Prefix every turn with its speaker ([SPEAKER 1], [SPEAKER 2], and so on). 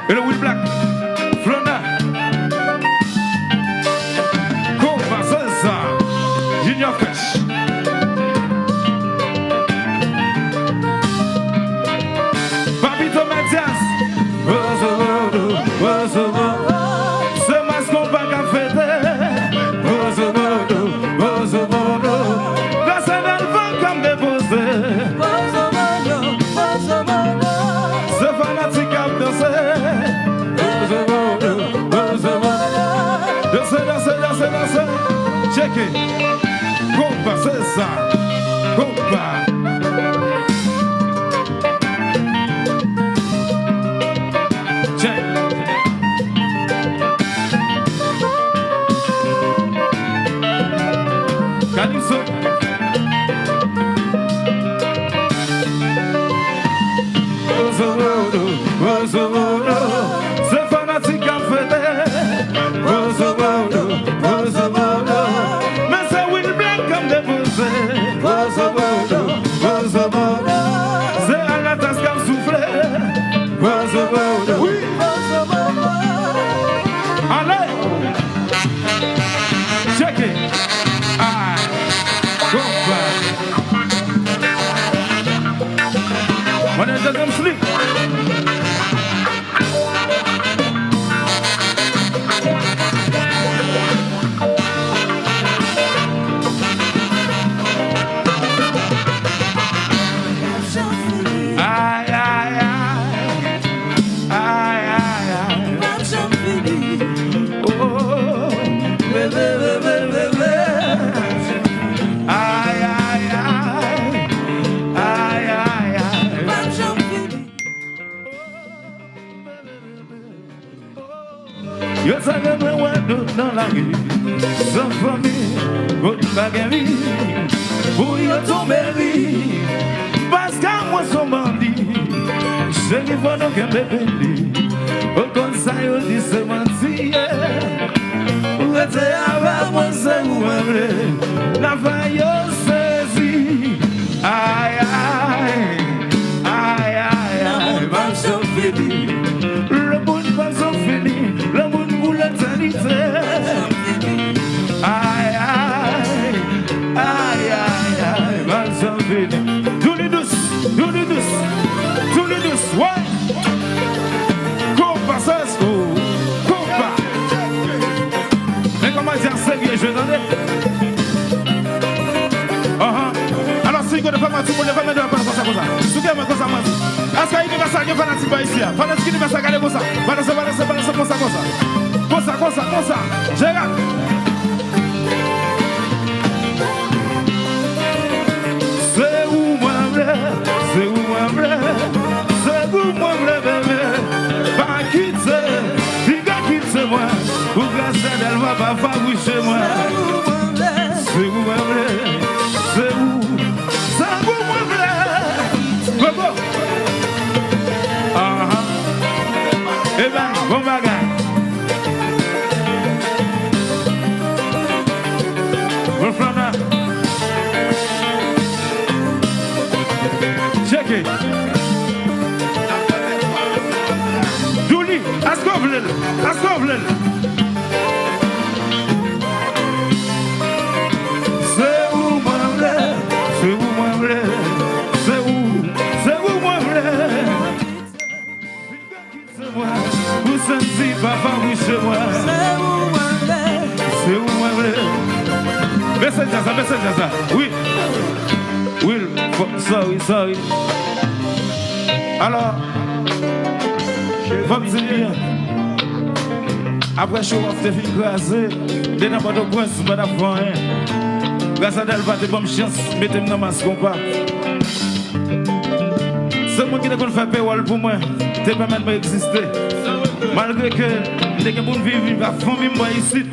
[SPEAKER 1] Et le Will Black, Flona, KONPA, c'est ça, Junior Fresh. Papito Mathias, c'est masque qu'on va qu'à fêter. Grâce à l'album comme déposé. C'est fanatique à danser. Danser. Check it. KONPA, c'est ça. KONPA. Check. Calypso. C'est fanatique à fêter. Mais c'est Will Black comme déposé. C'est à la tasse qu'à souffler. Oui. Allez. Check it. Aye. KONPA. When I just don't sleep. Yo savais me voir dans la rue, sans famille, votre bagarre, pour y tomber, parce qu'à moi son bandit, c'est qu'il faut donc un bébé, au conseil on dit c'est menti, pour être avec moi c'est vous m'aimer, la faille saisie, aïe aïe, aïe aïe aïe, va se finir, le bon va se finir, le bon pour l'éternité. Aïe, aïe, aïe, aïe, aïe, va s'en finir. Tous les douces, ouais. KONPA, ça se trouve. KONPA. Mais comment dire sérieux, je n'en ai. Alors, si vous ne faites pas tout le monde, ne faites pas de comme ça. Souvenez-moi comme ça, moi. Est-ce qu'il y a une personne qui est fanatique ici? Fanatique qui va s'agarrer comme ça. Balancer, comme ça. Gérard. C'est où moi vrai, bébé. Pas quitter, diga quitte moi. Pour grâce à elle va pas fabriquer moi. C'est où moi vrai, c'est où moi vrai. Bobo. Eh ben, bon bagage. Check it. Julie, est-ce qu'on veut? C'est où moi vrai? Vous sentez papa, oui, c'est moi. C'est où moi vrai? Message ça. Oui. Will, sorry. Alors, vous me dites bien. Après show off, t'es fin crasé. Dès n'importe quoi, c'est pas d'affaire. Grâce à elle, va te bonne chance. Mettez-moi dans ma compas. C'est moi qui ne fait paywall pour moi. T'es pas même exister. Malgré que, dès que vous vivez, la famille, moi ici.